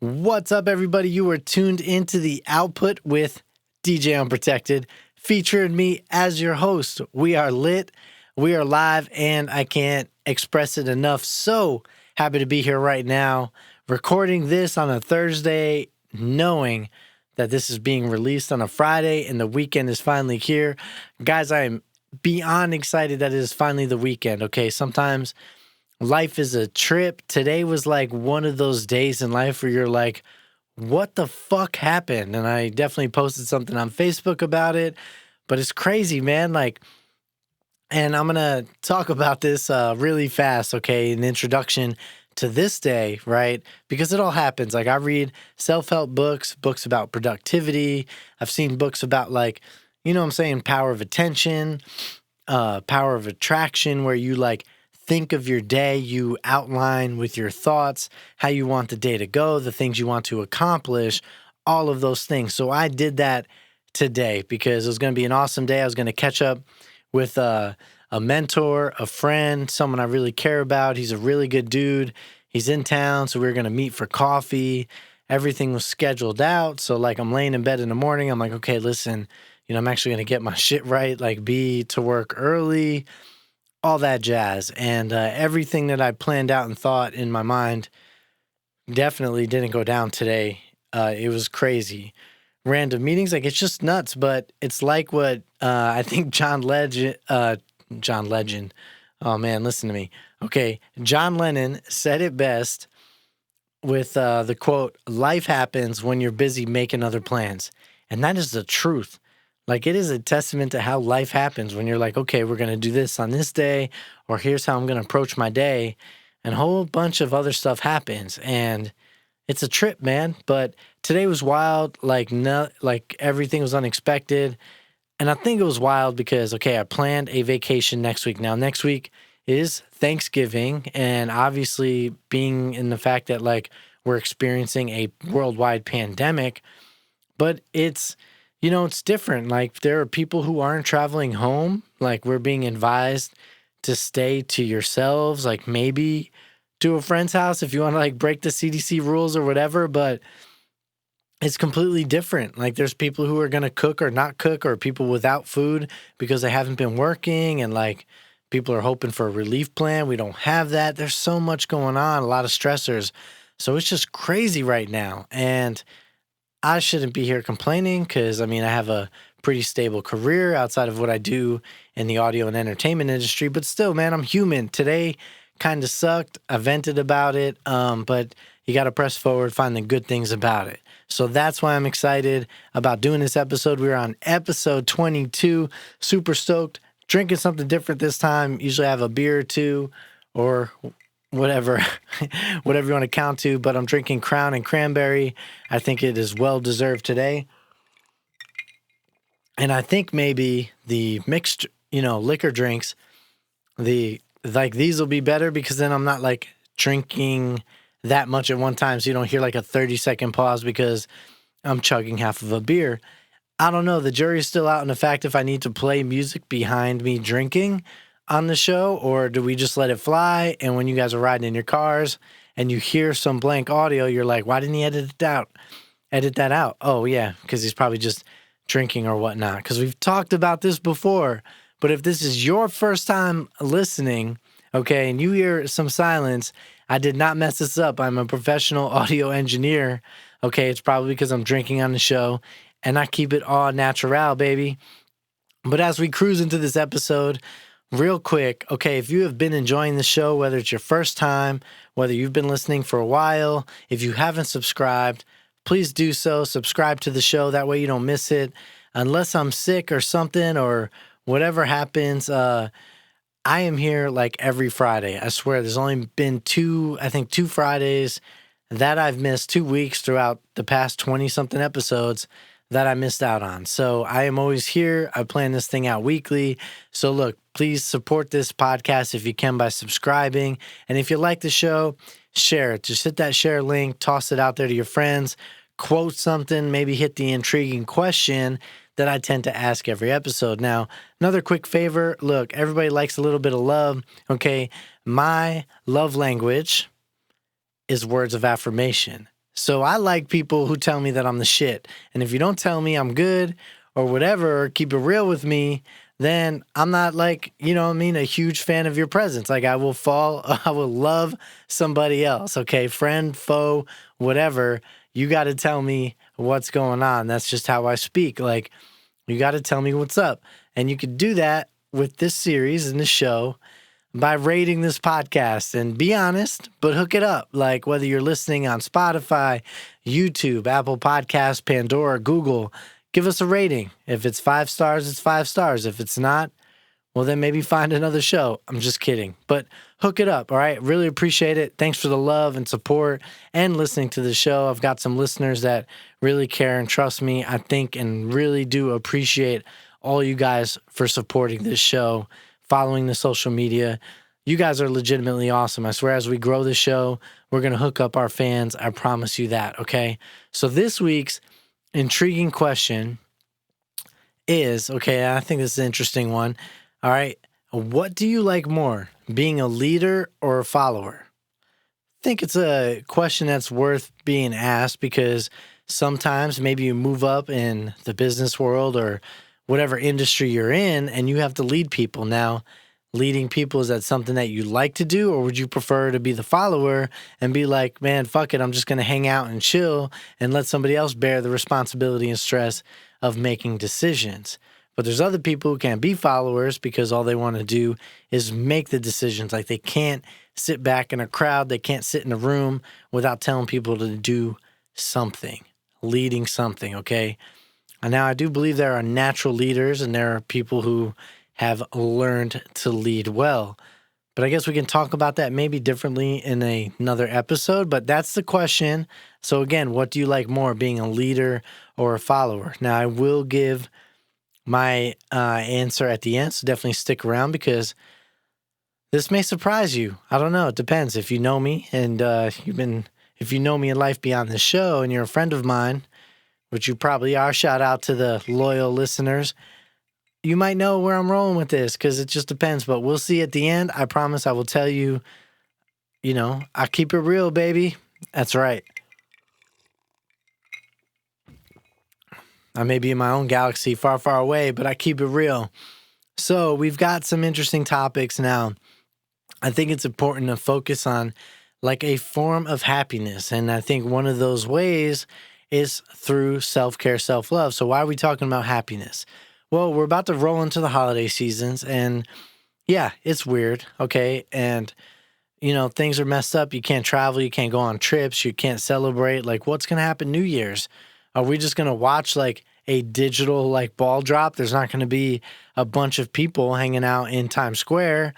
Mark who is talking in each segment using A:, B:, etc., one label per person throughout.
A: What's up, everybody? You are tuned into the Output with DJ Unprotected, featuring me as your host. We are lit, we are live, and I can't express it enough. So happy to be here right now, recording this on a Thursday, knowing that this is being released on a Friday and the weekend is finally here. Guys, I am beyond excited that it is finally the weekend. Okay, sometimes life is a trip. Today was like one of those days in life where you're like, what the fuck happened? And I definitely posted something on Facebook about it, but it's crazy, man. And I'm going to talk about this really fast, okay? An introduction to this day, right? Because it all happens. Like, I read self-help books about productivity. I've seen books about, like, you know what I'm saying, power of attention, power of attraction, where you like think of your day, you outline with your thoughts how you want the day to go, the things you want to accomplish, all of those things. So I did that today because it was going to be an awesome day. I was going to catch up with a mentor, a friend, someone I really care about. He's a really good dude. He's in town, so we were going to meet for coffee. Everything was scheduled out. So, like, I'm laying in bed in the morning. I'm like, okay, listen, you know, I'm actually going to get my shit right, like be to work early, all that jazz. And everything that I planned out and thought in my mind definitely didn't go down today. It was crazy. Random meetings, like, it's just nuts, but it's like what I think John Legend, oh man, listen to me. Okay, John Lennon said it best with the quote, "Life happens when you're busy making other plans." And that is the truth. Like, it is a testament to how life happens when you're like, okay, we're going to do this on this day, or here's how I'm going to approach my day. And a whole bunch of other stuff happens. And it's a trip, man. But today was wild. Like everything was unexpected. And I think it was wild because, okay, I planned a vacation next week. Now, next week is Thanksgiving. And obviously, being in the fact that, like, we're experiencing a worldwide pandemic, but it's, you know, it's different. Like, there are people who aren't traveling home. Like, we're being advised to stay to yourselves, like maybe to a friend's house if you want to, like, break the CDC rules or whatever. But it's completely different. Like, there's people who are going to cook or not cook, or people without food because they haven't been working. And, like, people are hoping for a relief plan. We don't have that. There's so much going on, a lot of stressors. So it's just crazy right now. And I shouldn't be here complaining because, I mean, I have a pretty stable career outside of what I do in the audio and entertainment industry. But still, man, I'm human. Today kind of sucked. I vented about it, but you got to press forward, find the good things about it. So that's why I'm excited about doing this episode. We're on episode 22. Super stoked. Drinking something different this time. Usually I have a beer or two or whatever you want to count to, but I'm drinking Crown and Cranberry. I think it is well deserved today. And I think maybe the mixed, liquor drinks, these will be better because then I'm not like drinking that much at one time. So you don't hear like a 30-second pause because I'm chugging half of a beer. I don't know. The jury's still out in the fact if I need to play music behind me drinking on the show, or do we just let it fly? And when you guys are riding in your cars and you hear some blank audio, you're like, why didn't he edit that out? Oh yeah, because he's probably just drinking or whatnot. Because we've talked about this before. But if this is your first time listening, okay, and you hear some silence, I did not mess this up. I'm a professional audio engineer. Okay, it's probably because I'm drinking on the show, and I keep it all natural, baby. But as we cruise into this episode, real quick, okay, if you have been enjoying the show, whether it's your first time, whether you've been listening for a while, if you haven't subscribed, please do so. Subscribe to the show. That way you don't miss it. Unless I'm sick or something or whatever happens, I am here like every Friday. I swear there's only been two Fridays that I've missed, 2 weeks throughout the past 20-something episodes that I missed out on. So I am always here. I plan this thing out weekly. So look, please support this podcast if you can by subscribing. And if you like the show, share it. Just hit that share link, toss it out there to your friends, quote something, maybe hit the intriguing question that I tend to ask every episode. Now, another quick favor. Look, everybody likes a little bit of love. Okay, my love language is words of affirmation. So I like people who tell me that I'm the shit. And if you don't tell me I'm good or whatever, or keep it real with me, then I'm not like, you know what I mean, a huge fan of your presence. Like I will love somebody else, okay? Friend, foe, whatever. You got to tell me what's going on. That's just how I speak. Like you got to tell me what's up. And you could do that with this series and this show by rating this podcast and be honest, but hook it up. Like whether you're listening on Spotify, YouTube, Apple Podcasts, Pandora, Google, give us a rating. If it's 5 stars, it's 5 stars. If it's not, well, then maybe find another show. I'm just kidding. But hook it up, all right? Really appreciate it. Thanks for the love and support and listening to the show. I've got some listeners that really care and trust me, I think, and really do appreciate all you guys for supporting this show, following the social media. You guys are legitimately awesome. I swear as we grow the show, we're going to hook up our fans. I promise you that, okay? So this week's intriguing question is, okay, I think this is an interesting one. All right, what do you like more, being a leader or a follower? I think it's a question that's worth being asked because sometimes maybe you move up in the business world or whatever industry you're in and you have to lead people. Now, leading people, is that something that you like to do, or would you prefer to be the follower and be like, man, fuck it, I'm just going to hang out and chill and let somebody else bear the responsibility and stress of making decisions? But there's other people who can't be followers because all they want to do is make the decisions. Like they can't sit back in a crowd. They can't sit in a room without telling people to do something, leading something, okay? And now I do believe there are natural leaders and there are people who have learned to lead well. But I guess we can talk about that maybe differently in another episode. But that's the question. So again, what do you like more, being a leader or a follower? Now, I will give my answer at the end, so definitely stick around because this may surprise you. I don't know. It depends. If you know me and if you know me in life beyond the show and you're a friend of mine, which you probably are, shout out to the loyal listeners, you might know where I'm rolling with this because it just depends. But we'll see at the end. I promise I will tell you, I keep it real, baby. That's right. I may be in my own galaxy far, far away, but I keep it real. So we've got some interesting topics now. I think it's important to focus on like a form of happiness. And I think one of those ways is through self-care, self-love. So why are we talking about happiness? Well, we're about to roll into the holiday seasons and yeah, it's weird. Okay. And things are messed up. You can't travel. You can't go on trips. You can't celebrate. Like what's going to happen New Year's? Are we just going to watch like a digital like ball drop? There's not going to be a bunch of people hanging out in Times Square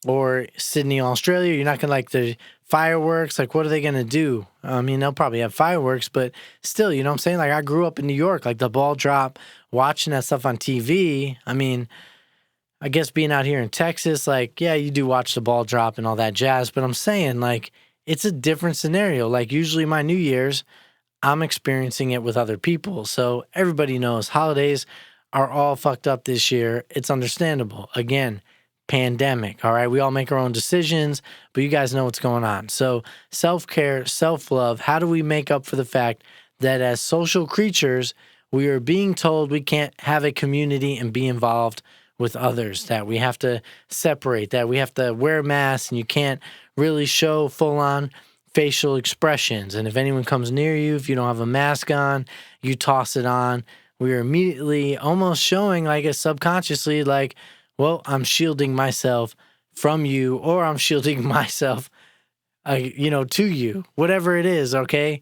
A: or Sydney, Australia. You're not going to like the fireworks. Like, what are they going to do? I mean, they'll probably have fireworks, but still, you know what I'm saying? Like, I grew up in New York, like the ball drop, watching that stuff on TV. I mean, I guess being out here in Texas, like, yeah, you do watch the ball drop and all that jazz, but I'm saying, like, it's a different scenario. Like, usually my New Year's, I'm experiencing it with other people. So everybody knows holidays are all fucked up this year. It's understandable. Again, pandemic, all right? We all make our own decisions, but you guys know what's going on. So self-care, self-love, how do we make up for the fact that as social creatures, we are being told we can't have a community and be involved with others, that we have to separate, that we have to wear masks and you can't really show full-on facial expressions. And if anyone comes near you, if you don't have a mask on, you toss it on. We are immediately almost showing, like, a subconsciously, like, well, I'm shielding myself from you, or I'm shielding myself, to you, whatever it is, okay?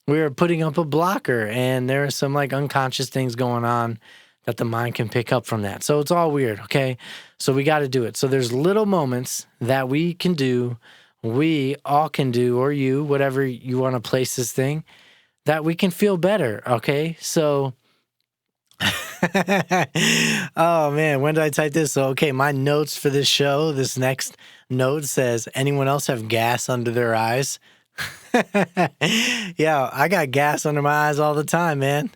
A: We're putting up a blocker, and there are some, like, unconscious things going on that the mind can pick up from that. So it's all weird, okay? So we got to do it. So there's little moments that we can do, we all can do, or you, whatever you want to place this thing, that we can feel better, okay? So, oh man, when did I type this? So, okay, my notes for this show, this next note says, anyone else have gas under their eyes? Yeah, I got gas under my eyes all the time, man.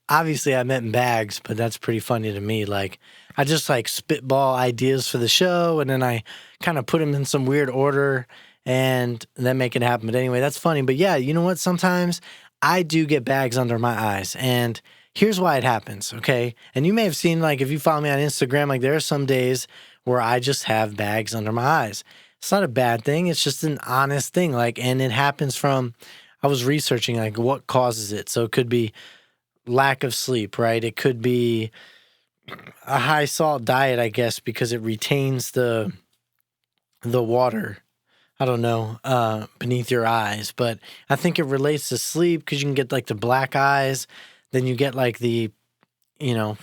A: Obviously I meant in bags, but that's pretty funny to me. Like, I just like spitball ideas for the show, and then I kind of put them in some weird order, and then make it happen. But anyway, that's funny. But yeah, you know what? Sometimes I do get bags under my eyes, and here's why it happens, okay? And you may have seen, like, if you follow me on Instagram, like, there are some days where I just have bags under my eyes. It's not a bad thing. It's just an honest thing. Like, and it happens from, I was researching, like, what causes it. So it could be lack of sleep, right? It could be a high salt diet, I guess, because it retains the water, I don't know, beneath your eyes. But I think it relates to sleep because you can get like the black eyes, then you get like the,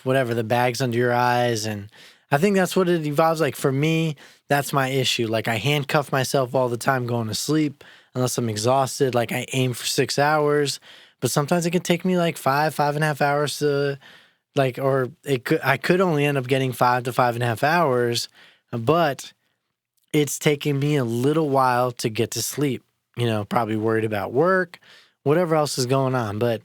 A: whatever, the bags under your eyes. And I think that's what it evolves. Like for me, that's my issue. Like I handcuff myself all the time going to sleep unless I'm exhausted. Like I aim for 6 hours, but sometimes it can take me like 5.5 hours to or I could only end up getting 5 to 5.5 hours, but it's taking me a little while to get to sleep, probably worried about work, whatever else is going on. But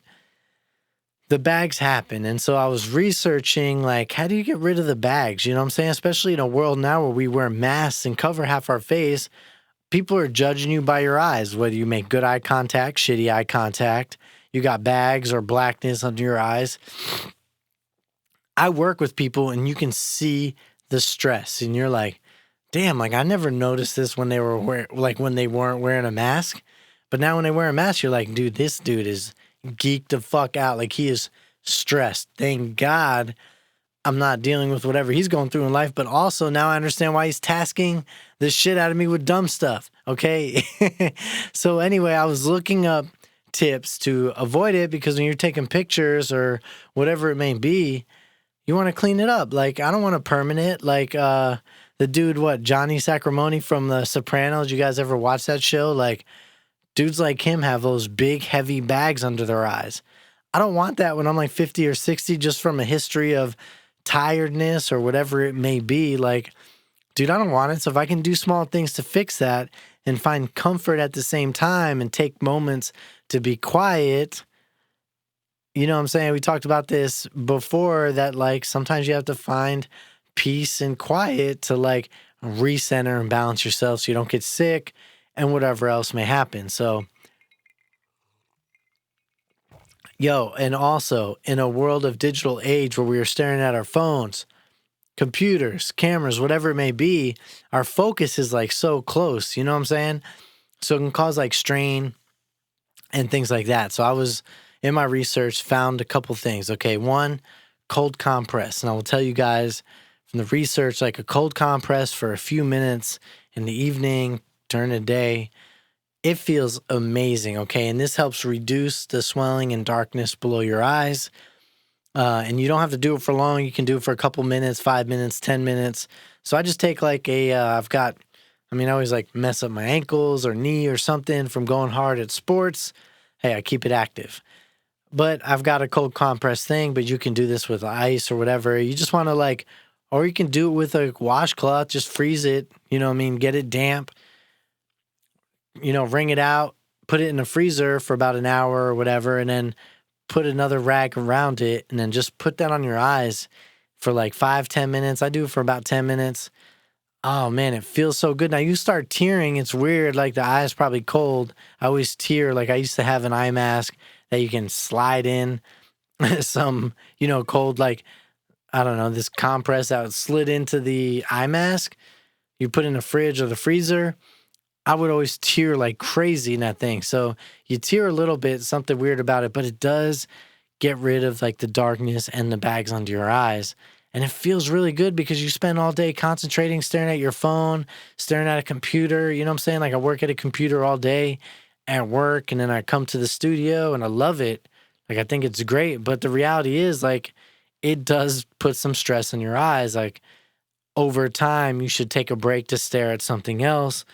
A: the bags happen. And so I was researching, like, how do you get rid of the bags? You know what I'm saying? Especially in a world now where we wear masks and cover half our face. People are judging you by your eyes, whether you make good eye contact, shitty eye contact, you got bags or blackness under your eyes. I work with people and you can see the stress and you're like, damn, like I never noticed this when they were when they weren't wearing a mask. But now when they wear a mask, you're like, dude, this dude is geeked the fuck out. Like he is stressed. Thank God I'm not dealing with whatever he's going through in life. But also now I understand why he's tasking the shit out of me with dumb stuff. Okay. So anyway, I was looking up tips to avoid it because when you're taking pictures or whatever it may be, you want to clean it up. Like, I don't want a permanent, like, the dude, Johnny Sacramone from The Sopranos. You guys ever watch that show? Like, dudes like him have those big, heavy bags under their eyes. I don't want that when I'm like 50 or 60, just from a history of tiredness or whatever it may be. Like, dude, I don't want it. So if I can do small things to fix that and find comfort at the same time and take moments to be quiet, you know what I'm saying? We talked about this before that, like, sometimes you have to find peace and quiet to, like, recenter and balance yourself so you don't get sick and whatever else may happen. So, and also in a world of digital age where we are staring at our phones, computers, cameras, whatever it may be, our focus is, like, so close. You know what I'm saying? So it can cause, like, strain and things like that. So I was, in my research, found a couple things. Okay, one, cold compress. And I will tell you guys from the research, like a cold compress for a few minutes in the evening, during the day, it feels amazing, okay? And this helps reduce the swelling and darkness below your eyes. And you don't have to do it for long. You can do it for a couple minutes, 5 minutes, 10 minutes. So I just take like I always like mess up my ankles or knee or something from going hard at sports. Hey, I keep it active. But I've got a cold compress thing, but you can do this with ice or whatever. You just want to or you can do it with a washcloth, just freeze it, get it damp, wring it out, put it in the freezer for about an hour or whatever, and then put another rag around it, and then just put that on your eyes for like 5-10 minutes. I do it for about 10 minutes. Oh man, it feels so good. Now you start tearing. It's weird. Like the eye is probably cold. I always tear. Like I used to have an eye mask that you can slide in some, cold, like, I don't know, this compress that slid into the eye mask. You put in the fridge or the freezer. I would always tear like crazy in that thing. So you tear a little bit, something weird about it, but it does get rid of like the darkness and the bags under your eyes. And it feels really good because you spend all day concentrating, staring at your phone, staring at a computer. You know what I'm saying? Like I work at a computer all day at work, and then I come to the studio and I love it. Like I think it's great. But the reality is, like, it does put some stress in your eyes. Like over time, you should take a break to stare at something else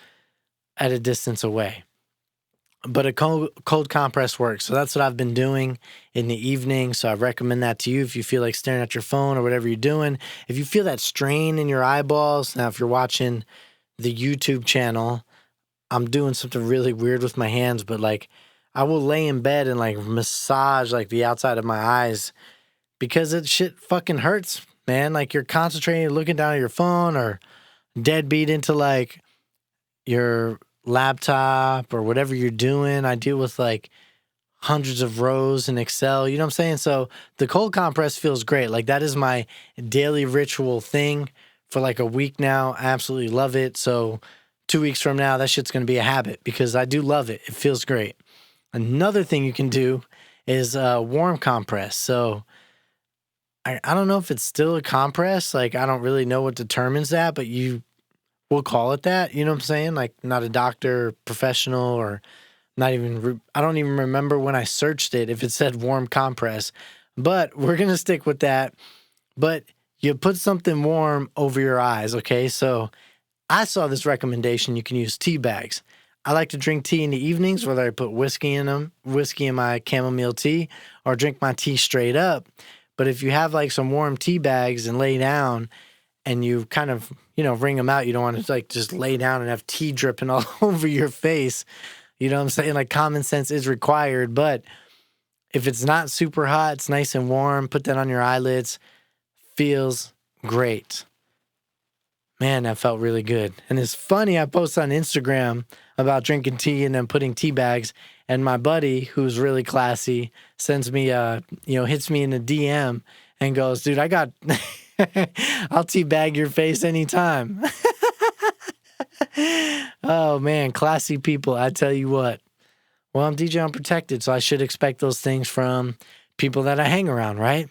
A: at a distance away. But a cold compress works. So that's what I've been doing in the evening. So I recommend that to you if you feel like staring at your phone or whatever you're doing. If you feel that strain in your eyeballs, now if you're watching the YouTube channel, I'm doing something really weird with my hands, but like I will lay in bed and like massage like the outside of my eyes because it shit fucking hurts, man. Like you're concentrating, looking down at your phone or deadbeat into like your laptop or whatever you're doing. I deal with like hundreds of rows in Excel. You know what I'm saying? So the cold compress feels great. Like that is my daily ritual thing for like a week now. I absolutely love it. So 2 weeks from now, that shit's going to be a habit because I do love it. It feels great. Another thing you can do is warm compress. So I don't know if it's still a compress. Like I don't really know what determines that, but we'll call it that. You know what I'm saying? Like not a doctor, professional, or not even, I don't even remember when I searched it if it said warm compress, but we're going to stick with that. But you put something warm over your eyes, okay? So I saw this recommendation. You can use tea bags. I like to drink tea in the evenings, whether I put whiskey in my chamomile tea, or drink my tea straight up. But if you have like some warm tea bags and lay down and you kind of, wring them out, you don't want to like just lay down and have tea dripping all over your face. You know what I'm saying? Like common sense is required, but if it's not super hot, it's nice and warm, put that on your eyelids. Feels great. Man, that felt really good. And it's funny, I post on Instagram about drinking tea and then putting tea bags, and my buddy, who's really classy, sends me, hits me in a DM and goes, dude, I'll tea bag your face anytime. Oh, man, classy people, I tell you what. Well, I'm DJ Unprotected, so I should expect those things from people that I hang around, right?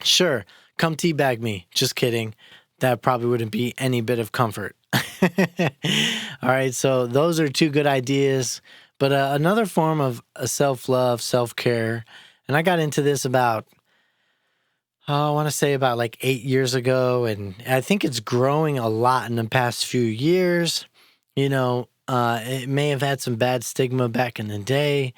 A: Sure, come teabag me. Just kidding. That probably wouldn't be any bit of comfort. All right, so those are two good ideas. But another form of self-love, self-care, and I got into this about, I want to say about like 8 years ago, and I think it's growing a lot in the past few years. It may have had some bad stigma back in the day,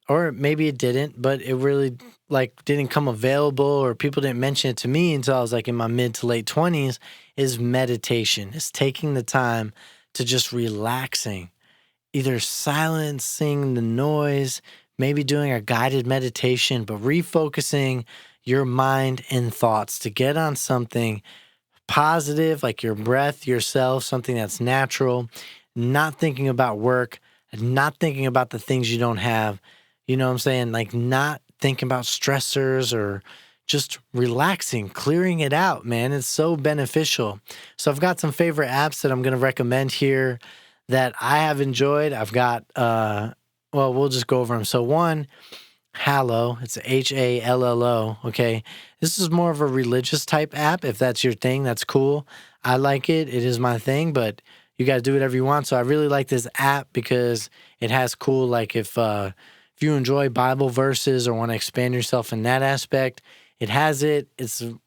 A: or maybe it didn't, but it really like didn't come available, or people didn't mention it to me until I was like in my mid to late 20s, is meditation. It's taking the time to just relaxing, either silencing the noise, maybe doing a guided meditation, but refocusing your mind and thoughts to get on something positive, like your breath, yourself, something that's natural, not thinking about work, not thinking about the things you don't have. You know what I'm saying? Like not thinking about stressors, or just relaxing, clearing it out, man. It's so beneficial. So I've got some favorite apps that I'm going to recommend here that I have enjoyed. I've got, we'll just go over them. So one, Hallow. It's Hallo. Okay. This is more of a religious type app. If that's your thing, that's cool. I like it. It is my thing, but you got to do whatever you want. So I really like this app because it has cool, like if you enjoy Bible verses or want to expand yourself in that aspect, it has it.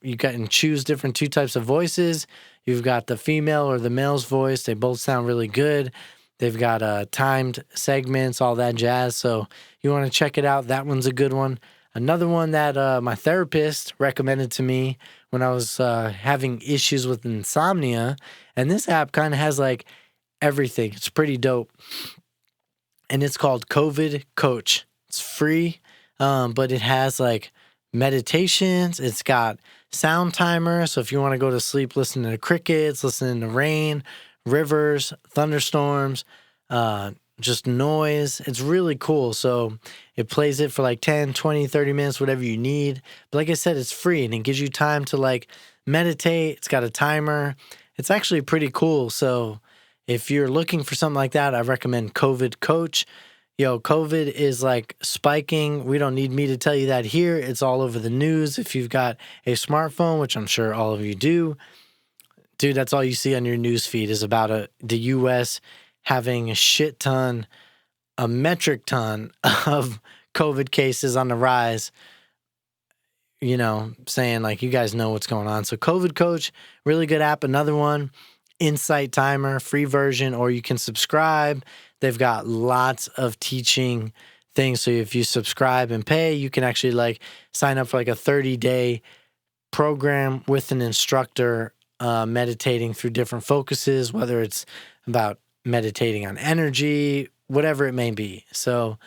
A: You can choose different two types of voices. You've got the female or the male's voice. They both sound really good. They've got timed segments, all that jazz. So you want to check it out. That one's a good one. Another one that my therapist recommended to me when I was having issues with insomnia. And this app kind of has like everything. It's pretty dope. And it's called COVID Coach. It's free, but it has like meditations. It's got sound timer. So if you want to go to sleep, listening to crickets, listening to rain, rivers, thunderstorms, just noise. It's really cool. So it plays it for like 10, 20, 30 minutes, whatever you need. But like I said, it's free and it gives you time to like meditate. It's got a timer. It's actually pretty cool. So if you're looking for something like that, I recommend COVID Coach. COVID is like spiking. We don't need me to tell you that here. It's all over the news. If you've got a smartphone, which I'm sure all of you do, dude, that's all you see on your news feed is about the U.S. having a metric ton of COVID cases on the rise, saying like, you guys know what's going on. So COVID Coach, really good app. Another one, Insight Timer, free version, or you can subscribe. They've got lots of teaching things. So if you subscribe and pay, you can actually like sign up for like a 30-day program with an instructor meditating through different focuses, whether it's about meditating on energy, whatever it may be. So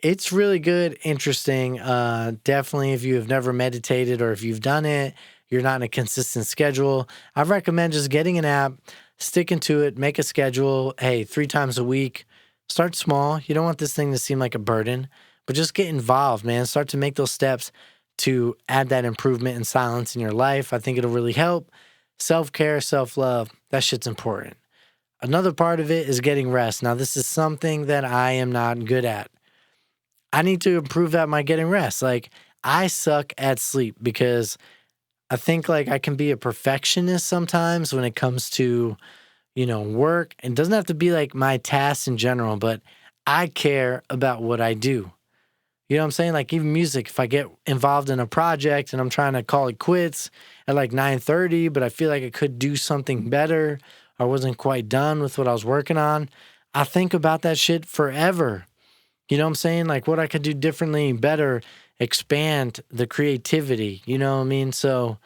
A: it's really good, interesting. Definitely if you have never meditated or if you've done it, you're not in a consistent schedule, I recommend just getting an app, sticking to it, make a schedule. Hey, 3 times a week. Start small. You don't want this thing to seem like a burden, but just get involved, man. Start to make those steps to add that improvement and silence in your life. I think it'll really help. Self-care, self-love, that shit's important. Another part of it is getting rest. Now, this is something that I am not good at. I need to improve at my getting rest. Like, I suck at sleep because I think like I can be a perfectionist sometimes when it comes to, work. It doesn't have to be like my tasks in general, but I care about what I do. You know what I'm saying? Like even music, if I get involved in a project and I'm trying to call it quits at like 9:30, but I feel like I could do something better, I wasn't quite done with what I was working on, I think about that shit forever. You know what I'm saying? Like what I could do differently, better, expand the creativity. You know what I mean? So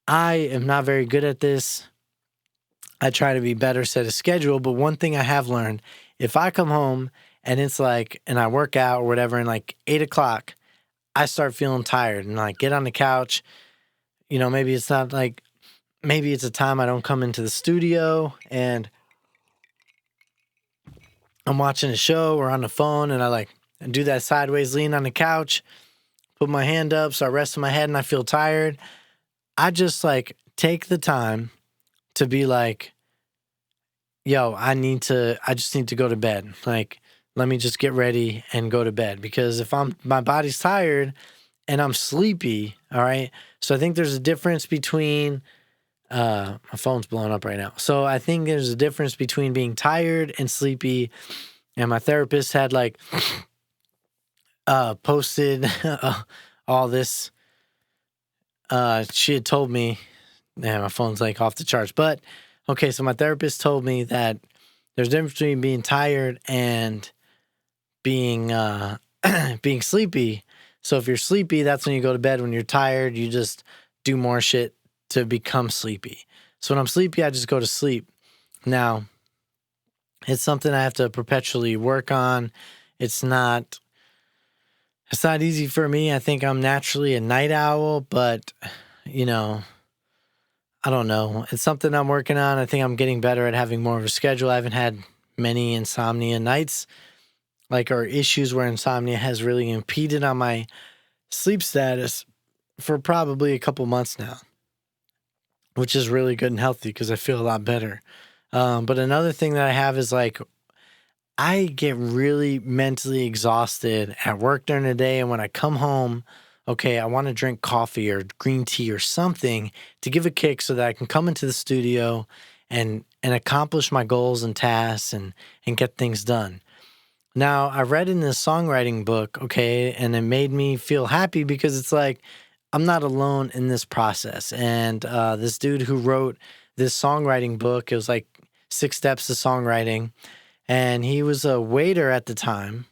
A: I am not very good at this. I try to be better, set a schedule. But one thing I have learned, if I come home and it's like, and I work out or whatever, and like 8 o'clock, I start feeling tired and like get on the couch. Maybe it's not like, maybe it's a time I don't come into the studio and I'm watching a show or on the phone and I do that sideways lean on the couch, put my hand up, start resting my head and I feel tired. I just like take the time to be like, yo, I just need to go to bed. Like, let me just get ready and go to bed because if my body's tired and I'm sleepy, all right? So I think there's a difference between, my phone's blowing up right now. So I think there's a difference between being tired and sleepy. And my therapist had posted all this. She had told me, my phone's like off the charts. But okay, so my therapist told me that there's a difference between being tired and being being sleepy. So if you're sleepy, that's when you go to bed. When you're tired, you just do more shit to become sleepy. So when I'm sleepy, I just go to sleep. Now, it's something I have to perpetually work on. It's not easy for me. I think I'm naturally a night owl, but I don't know. It's something I'm working on. I think I'm getting better at having more of a schedule. I haven't had many insomnia nights, or issues where insomnia has really impeded on my sleep status for probably a couple months now, which is really good and healthy because I feel a lot better. But another thing that I have is I get really mentally exhausted at work during the day. And when I come home, okay, I want to drink coffee or green tea or something to give a kick so that I can come into the studio and accomplish my goals and tasks and get things done. Now, I read in this songwriting book, okay, and it made me feel happy because it's like I'm not alone in this process. And this dude who wrote this songwriting book, it was like 6 Steps to Songwriting, and he was a waiter at the time.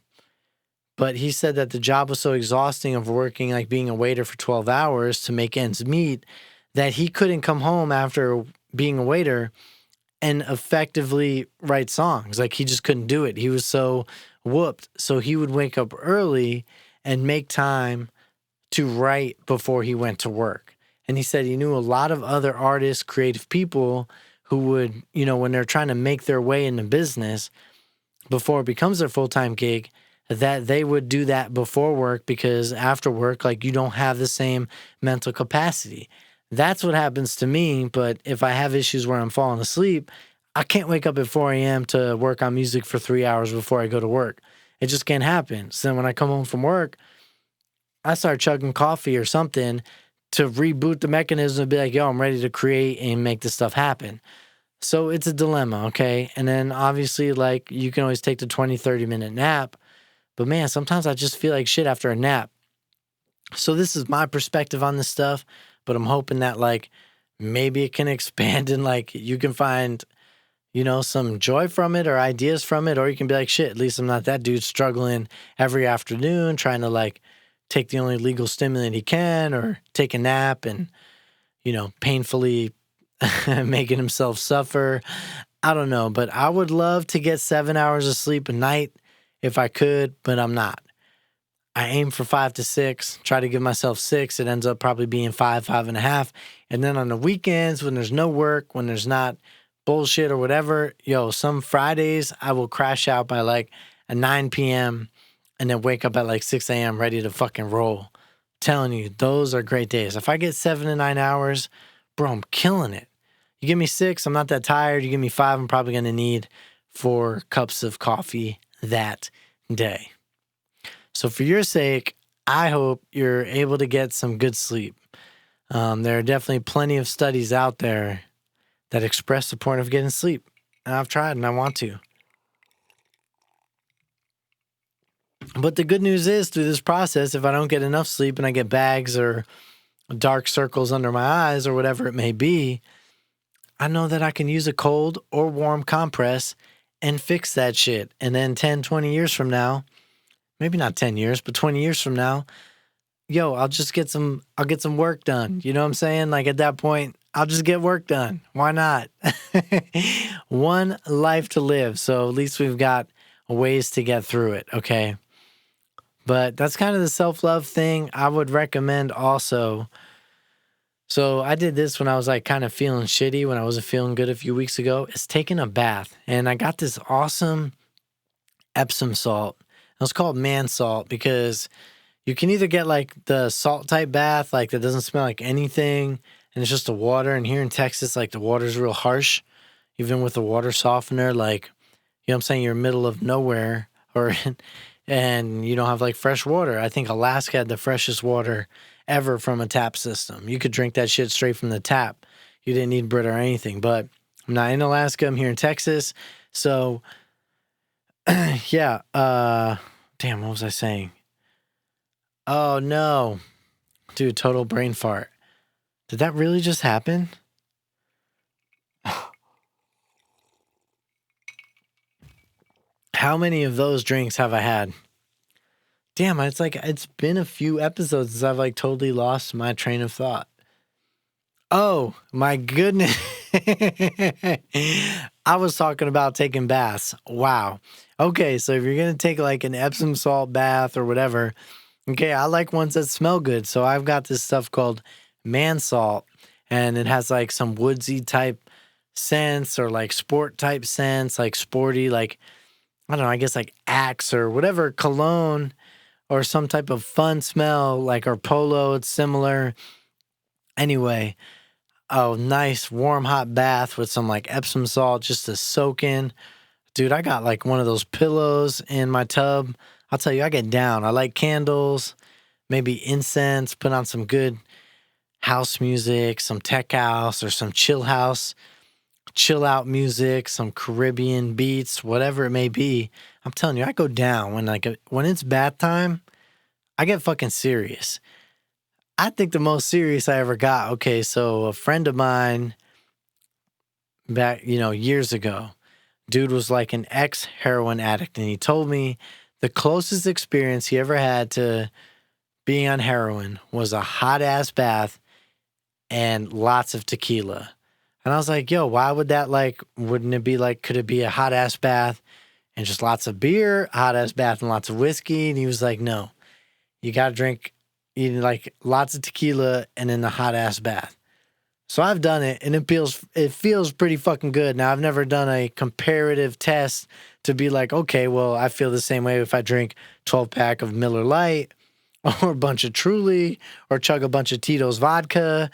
A: But he said that the job was so exhausting of working, being a waiter for 12 hours to make ends meet, that he couldn't come home after being a waiter and effectively write songs. He just couldn't do it. He was so whooped. So he would wake up early and make time to write before he went to work. And he said he knew a lot of other artists, creative people who would, when they're trying to make their way in the business before it becomes their full-time gig, that they would do that before work because after work, you don't have the same mental capacity. That's what happens to me. But if I have issues where I'm falling asleep, I can't wake up at 4 a.m. to work on music for 3 hours before I go to work. It just can't happen. So then when I come home from work, I start chugging coffee or something to reboot the mechanism and be like, yo, I'm ready to create and make this stuff happen. So it's a dilemma, okay? And then obviously, you can always take the 20, 30-minute nap. But man, sometimes I just feel like shit after a nap. So this is my perspective on this stuff, but I'm hoping that maybe it can expand and you can find, some joy from it or ideas from it, or you can be like, shit, at least I'm not that dude struggling every afternoon trying to take the only legal stimulant he can or take a nap and, painfully making himself suffer. I don't know, but I would love to get 7 hours of sleep a night if I could, but I'm not. I aim for 5 to 6, try to give myself 6. It ends up probably being 5, 5.5. And then on the weekends, when there's no work, when there's not bullshit or whatever, some Fridays I will crash out by like a 9 p.m. and then wake up at like 6 a.m. ready to fucking roll. Telling you, those are great days. If I get 7 to 9 hours, bro, I'm killing it. You give me 6, I'm not that tired. You give me 5, I'm probably going to need 4 cups of coffee that day. So for your sake, I hope you're able to get some good sleep. There are definitely plenty of studies out there that express the point of getting sleep. And I've tried and I want to. But the good news is through this process, if I don't get enough sleep and I get bags or dark circles under my eyes or whatever it may be, I know that I can use a cold or warm compress and fix that shit. And then 10, 20 years from now, maybe not 10 years, but 20 years from now, I'll get some work done. You know what I'm saying? Like at that point, I'll just get work done. Why not? One life to live. So at least we've got ways to get through it. Okay. But that's kind of the self-love thing I would recommend also. So I did this when I was like kind of feeling shitty, when I wasn't feeling good a few weeks ago. It's taking a bath. And I got this awesome Epsom salt. It's called man salt because you can either get like the salt type bath, like that doesn't smell like anything, and it's just the water. And here in Texas, like the water's real harsh, even with the water softener. Like, you know what I'm saying? You're in the middle of nowhere, and you don't have like fresh water. I think Alaska had the freshest water ever from a tap system. You could drink that shit straight from the tap. You didn't need Brita or anything. But I'm not in Alaska. I'm here in Texas. So, yeah. Damn, what was I saying? Oh, no. Dude, total brain fart. Did that really just happen? How many of those drinks have I had? Damn, it's been a few episodes since I've like totally lost my train of thought. Oh, my goodness. I was talking about taking baths. Wow. Okay, so if you're going to take like an Epsom salt bath or whatever, okay, I like ones that smell good. So I've got this stuff called man salt, and it has like some woodsy type scents or like sport type scents, like sporty, like, I don't know, I guess like Axe or whatever, cologne or some type of fun smell, like our Polo, it's similar. Anyway, nice warm hot bath with some like Epsom salt just to soak in. Dude, I got like one of those pillows in my tub. I'll tell you, I get down. I like candles, maybe incense, put on some good house music, some tech house or some chill out music, some Caribbean beats, whatever it may be. I'm telling you, I go down when it's bath time. I get fucking serious. I think the most serious I ever got. Okay, so a friend of mine back, years ago, dude was like an ex-heroin addict, and he told me the closest experience he ever had to being on heroin was a hot-ass bath and lots of tequila. And I was like, yo, why would that, wouldn't it be like, could it be a hot-ass bath and just lots of beer, hot-ass bath and lots of whiskey? And he was like, no, you got to drink like lots of tequila and then the hot-ass bath. So I've done it, and it feels pretty fucking good. Now, I've never done a comparative test to be like, okay, well, I feel the same way if I drink 12-pack of Miller Lite or a bunch of Truly or chug a bunch of Tito's vodka.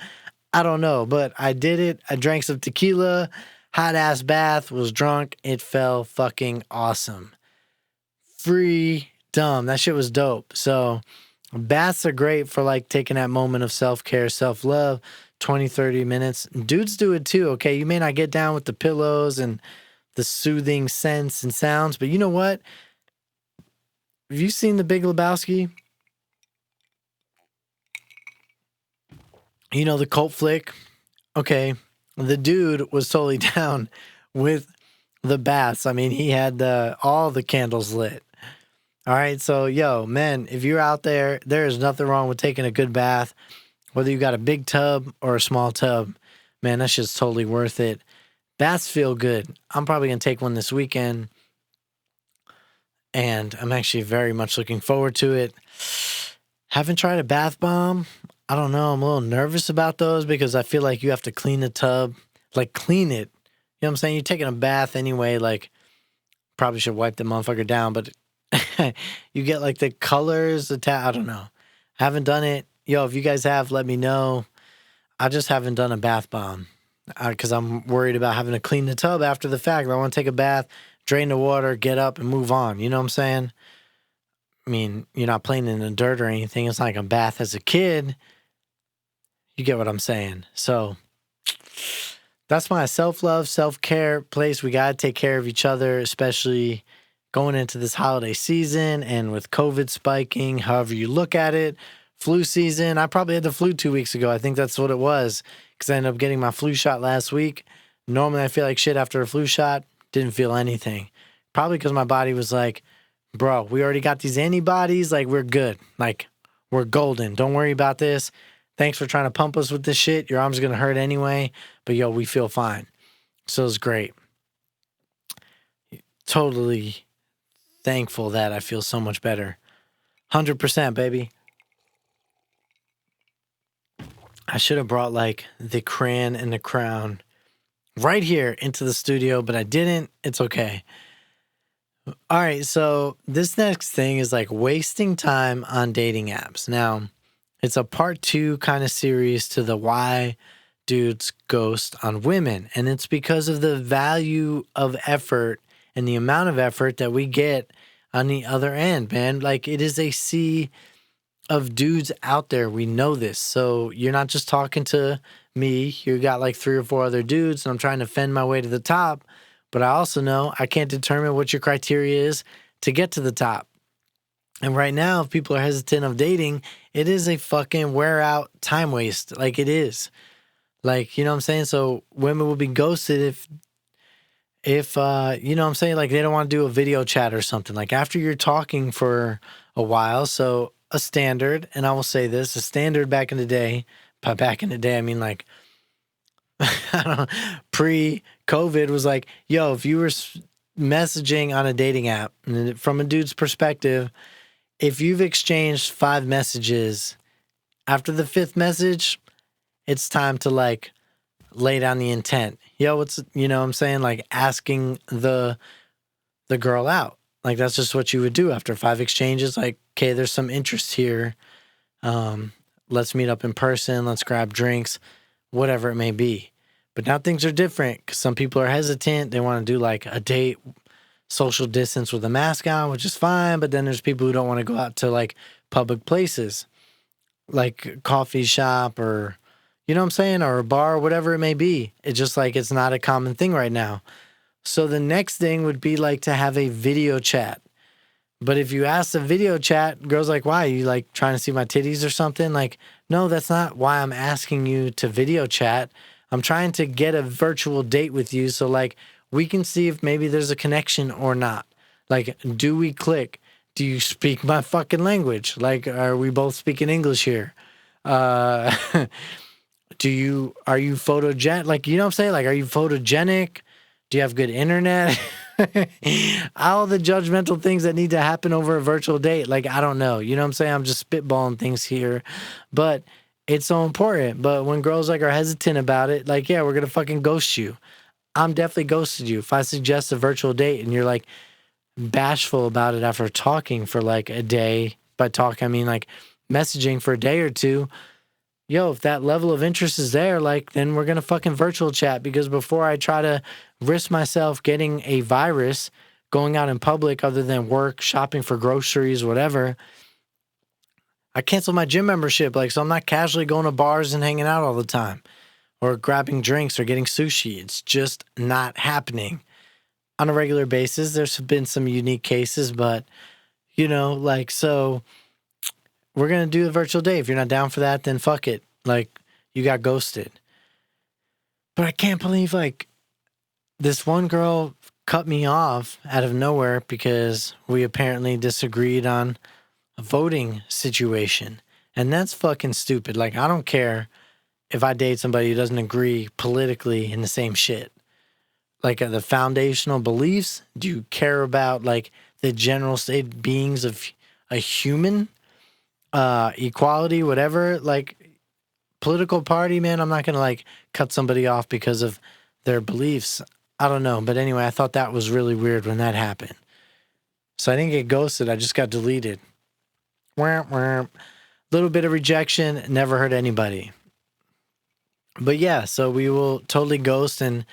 A: I don't know, but I did it. I drank some tequila, hot-ass bath, was drunk. It felt fucking awesome. Freedom. That shit was dope. So baths are great for like taking that moment of self-care, self-love. 20, 30 minutes. Dudes do it too, okay? You may not get down with the pillows and the soothing scents and sounds, but you know what? Have you seen The Big Lebowski? You know, the cult flick? Okay, the dude was totally down with the baths. I mean, he had all the candles lit. All right, so yo, men, if you're out there, there is nothing wrong with taking a good bath. Whether you got a big tub or a small tub, man, that shit's totally worth it. Baths feel good. I'm probably going to take one this weekend, and I'm actually very much looking forward to it. Haven't tried a bath bomb. I don't know. I'm a little nervous about those because I feel like you have to clean the tub, like clean it. know what I'm saying? You're taking a bath anyway, like, probably should wipe the motherfucker down, but you get like the colors, I don't know. Haven't done it. Yo, if you guys have, let me know. I just haven't done a bath bomb because I'm worried about having to clean the tub after the fact. I want to take a bath, drain the water, get up, and move on. You know what I'm saying? I mean, you're not playing in the dirt or anything. It's not like a bath as a kid. You get what I'm saying? So that's my self-love, self-care place. We got to take care of each other, especially going into this holiday season and with COVID spiking, however you look at it. Flu season. I probably had the flu 2 weeks ago. I think that's what it was because I ended up getting my flu shot last week. Normally, I feel like shit after a flu shot. Didn't feel anything. Probably because my body was like, bro, we already got these antibodies. Like, we're good. Like, we're golden. Don't worry about this. Thanks for trying to pump us with this shit. Your arm's going to hurt anyway. But, yo, we feel fine. So it's great. Totally thankful that I feel so much better. 100%, baby. I should have brought like the crayon and the crown right here into the studio, but I didn't. It's okay. All right, so this next thing is like wasting time on dating apps. Now, it's a part 2 kind of series to the why dudes ghost on women. And it's because of the value of effort and the amount of effort that we get on the other end, man. Like, it is a sea of dudes out there. We know this. So you're not just talking to me. You got like 3 or 4 other dudes, and I'm trying to fend my way to the top. But I also know I can't determine what your criteria is to get to the top. And right now, if people are hesitant of dating, it is a fucking wear out time waste. Like, it is. Like, you know what I'm saying? So women will be ghosted if you know what I'm saying? Like, they don't want to do a video chat or something. Like, after you're talking for a while. So a standard, and I will say this, a standard back in the day, by back in the day, I mean like, I don't know, pre-COVID was like, yo, if you were messaging on a dating app, and from a dude's perspective, if you've exchanged 5 messages, after the 5th message, it's time to like lay down the intent. Yo, what's, you know what I'm saying? Like asking the girl out. Like, that's just what you would do after 5 exchanges. Like, okay, there's some interest here. Let's meet up in person. Let's grab drinks, whatever it may be. But now things are different because some people are hesitant. They want to do like a date, social distance with a mask on, which is fine. But then there's people who don't want to go out to like public places, like coffee shop or, you know what I'm saying? Or a bar, whatever it may be. It's just like, it's not a common thing right now. So the next thing would be like to have a video chat. But if you ask the video chat, girls like, why? Are you like trying to see my titties or something? Like, no, that's not why I'm asking you to video chat. I'm trying to get a virtual date with you. So like, we can see if maybe there's a connection or not. Like, do we click? Do you speak my fucking language? Like, are we both speaking English here? Are you photogenic? Like, you know what I'm saying? Like, are you photogenic? Do you have good internet? All the judgmental things that need to happen over a virtual date. Like, I don't know. You know what I'm saying? I'm just spitballing things here. But it's so important. But when girls like are hesitant about it, like, yeah, we're going to fucking ghost you. I'm definitely ghosted you. If I suggest a virtual date and you're like bashful about it after talking for like a day, by talk, I mean like messaging for a day or two, yo, if that level of interest is there, like, then we're going to fucking virtual chat, because before I try to risk myself getting a virus going out in public other than work, shopping for groceries, whatever, I canceled my gym membership. Like, so I'm not casually going to bars and hanging out all the time or grabbing drinks or getting sushi. It's just not happening on a regular basis. There's been some unique cases, but, you know, like, so we're going to do a virtual day. If you're not down for that, then fuck it. Like, you got ghosted. But I can't believe, like, this one girl cut me off out of nowhere because we apparently disagreed on a voting situation. And that's fucking stupid. Like, I don't care if I date somebody who doesn't agree politically in the same shit. Like, the foundational beliefs, do you care about, like, the general state beings of a human? Equality, whatever, like, political party, man, I'm not going to, like, cut somebody off because of their beliefs. I don't know. But anyway, I thought that was really weird when that happened. So I didn't get ghosted. I just got deleted. Wah, wah. Little bit of rejection. Never hurt anybody. But yeah, so we will totally ghost and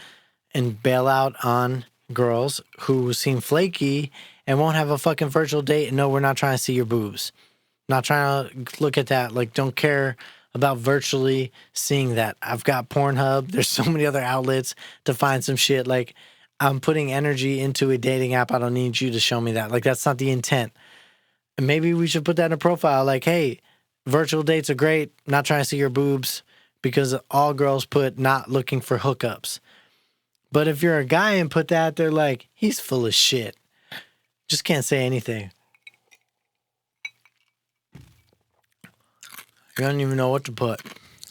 A: bail out on girls who seem flaky and won't have a fucking virtual date. And no, we're not trying to see your boobs. Not trying to look at that. Like, don't care about virtually seeing that. I've got Pornhub. There's so many other outlets to find some shit. Like, I'm putting energy into a dating app. I don't need you to show me that. Like, that's not the intent. And maybe we should put that in a profile. Like, hey, virtual dates are great. Not trying to see your boobs, because all girls put not looking for hookups. But if you're a guy and put that, they're like, he's full of shit. Just can't say anything. You don't even know what to put.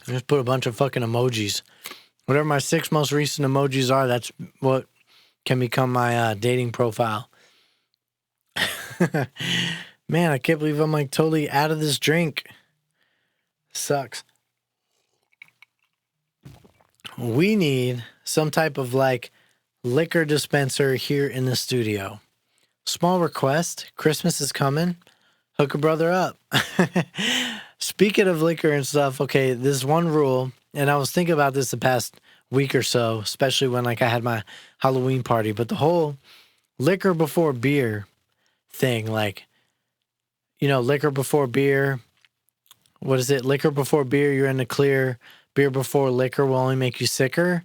A: I just put a bunch of fucking emojis. Whatever my 6 most recent emojis are, that's what can become my dating profile. Man, I can't believe I'm like totally out of this drink. Sucks. We need some type of like liquor dispenser here in the studio. Small request. Christmas is coming. Hook a brother up. Speaking of liquor and stuff, okay, there's one rule, and I was thinking about this the past week or so, especially when like I had my Halloween party, but the whole liquor before beer thing, like, you know, liquor before beer, what is it? Liquor before beer, you're in the clear. Beer before liquor will only make you sicker.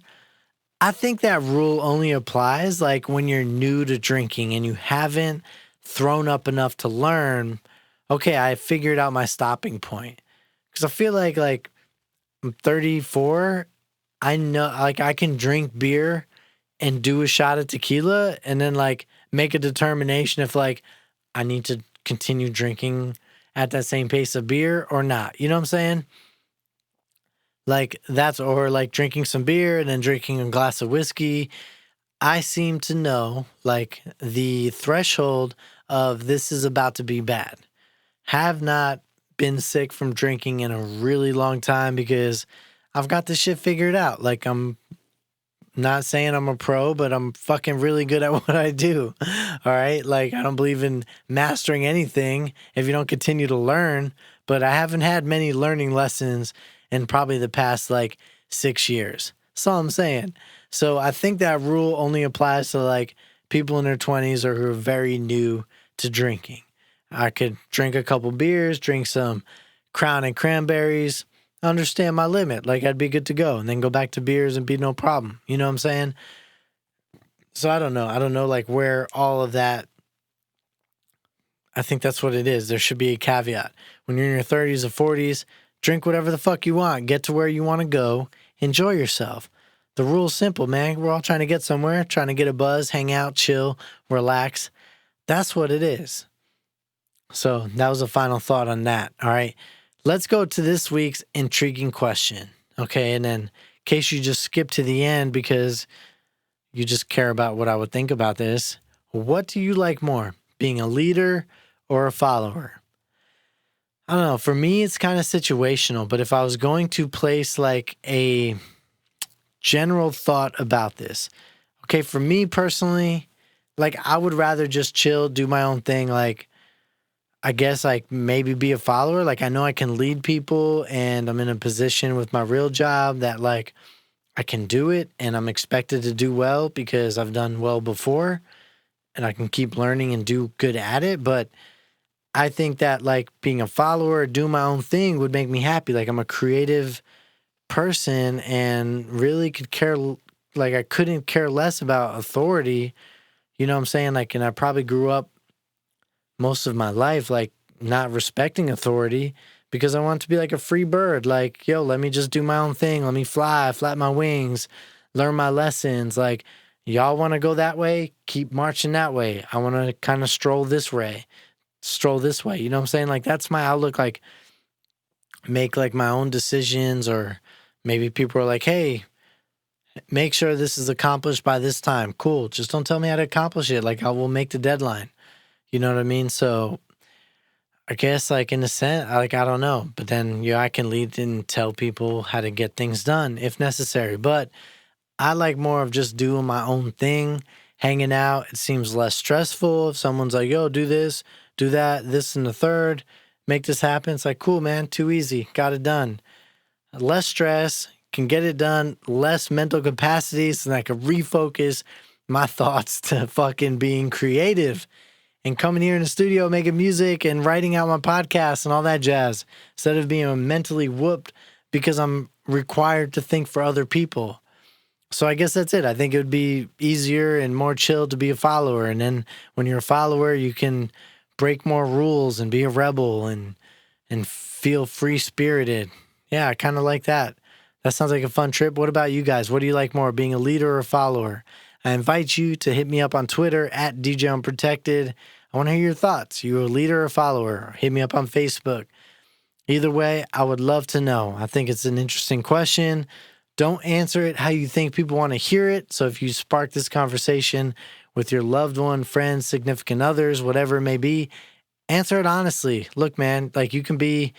A: I think that rule only applies like when you're new to drinking and you haven't thrown up enough to learn, okay, I figured out my stopping point. Because I feel like I'm 34, I know like I can drink beer and do a shot of tequila and then like make a determination if like I need to continue drinking at that same pace of beer or not. You know what I'm saying? Like that's, or like drinking some beer and then drinking a glass of whiskey. I seem to know like the threshold of this is about to be bad. Have not been sick from drinking in a really long time because I've got this shit figured out. Like I'm not saying I'm a pro, but I'm fucking really good at what I do. All right. Like I don't believe in mastering anything if you don't continue to learn, but I haven't had many learning lessons in probably the past like 6 years. That's all I'm saying. So I think that rule only applies to like people in their 20s or who are very new to drinking. I could drink a couple beers, drink some Crown and cranberries, understand my limit. Like I'd be good to go and then go back to beers and be no problem. You know what I'm saying? So I don't know. I don't know like where all of that, I think that's what it is. There should be a caveat. When you're in your 30s or 40s, drink whatever the fuck you want. Get to where you want to go. Enjoy yourself. The rule's simple, man. We're all trying to get somewhere, trying to get a buzz, hang out, chill, relax. That's what it is. So that was a final thought on that. All right. Let's go to this week's intriguing question. Okay. And then in case you just skip to the end because you just care about what I would think about this, what do you like more, being a leader or a follower? I don't know. For me, it's kind of situational, but if I was going to place like a general thought about this, okay, for me personally, like I would rather just chill, do my own thing. Like, I guess like maybe be a follower. Like I know I can lead people and I'm in a position with my real job that like I can do it and I'm expected to do well because I've done well before and I can keep learning and do good at it. But I think that like being a follower, do my own thing would make me happy. Like I'm a creative person and really could care, like I couldn't care less about authority. You know what I'm saying? Like, and I probably grew up most of my life, like not respecting authority because I want to be like a free bird. Like, yo, let me just do my own thing. Let me fly, flap my wings, learn my lessons. Like, y'all want to go that way? Keep marching that way. I want to kind of stroll this way. You know what I'm saying? Like, that's my outlook. Like, make like my own decisions, or maybe people are like, hey, make sure this is accomplished by this time. Cool. Just don't tell me how to accomplish it. Like, I will make the deadline. You know what I mean? So I guess like in a sense, like, I don't know, but then, yeah, I can lead and tell people how to get things done if necessary. But I like more of just doing my own thing, hanging out. It seems less stressful. If someone's like, yo, do this, do that, this and the third, make this happen. It's like, cool, man, too easy. Got it done. Less stress, can get it done, less mental capacity so that I can refocus my thoughts to fucking being creative and coming here in the studio, making music and writing out my podcast and all that jazz instead of being mentally whooped because I'm required to think for other people. So I guess that's it. I think it would be easier and more chill to be a follower. And then when you're a follower, you can break more rules and be a rebel and feel free-spirited. Yeah, I kind of like that. That sounds like a fun trip. What about you guys? What do you like more, being a leader or a follower? I invite you to hit me up on Twitter at DJ Unprotected. I want to hear your thoughts. You a leader or a follower? Hit me up on Facebook. Either way, I would love to know. I think it's an interesting question. Don't answer it how you think people want to hear it. So if you spark this conversation with your loved one, friends, significant others, whatever it may be, answer it honestly. Look, man, like you can be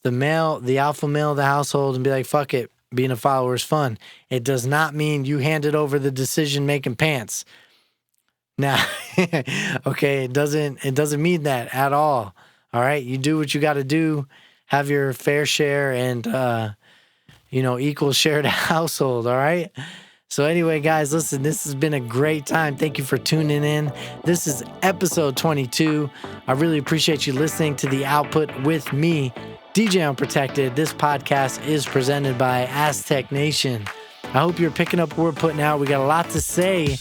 A: the male, the alpha male of the household and be like, fuck it, being a follower is fun. It does not mean you handed over the decision-making pants. Now, okay, it doesn't mean that at all. All right, you do what you got to do, have your fair share and, equal shared household, all right? So anyway, guys, listen, this has been a great time. Thank you for tuning in. This is episode 22. I really appreciate you listening to the Output with me, DJ Unprotected. This podcast is presented by Aztec Nation. I hope you're picking up what we're putting out. We got a lot to say.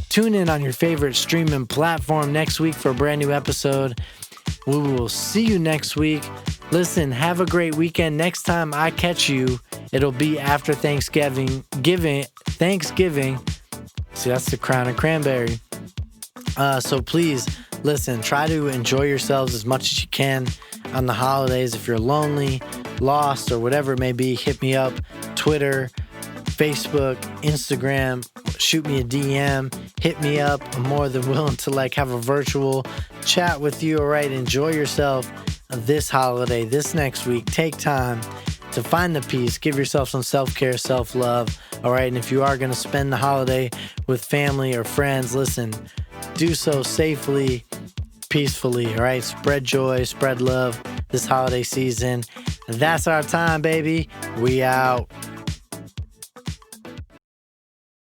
A: Tune in on your favorite streaming platform next week for a brand new episode. We will see you next week. Listen, have a great weekend. Next time I catch you, it'll be after Thanksgiving. Thanksgiving. See, that's the Crown and Cranberry. So please, listen, try to enjoy yourselves as much as you can on the holidays. If you're lonely, lost, or whatever it may be, hit me up. Twitter, Facebook, Instagram, shoot me a DM, hit me up. I'm more than willing to have a virtual chat with you. All right, enjoy yourself this holiday, this next week. Take time to find the peace. Give yourself some self-care, self-love. All right, and if you are going to spend the holiday with family or friends, listen, do so safely, peacefully. All right, spread joy, spread love this holiday season. That's our time, baby. We out.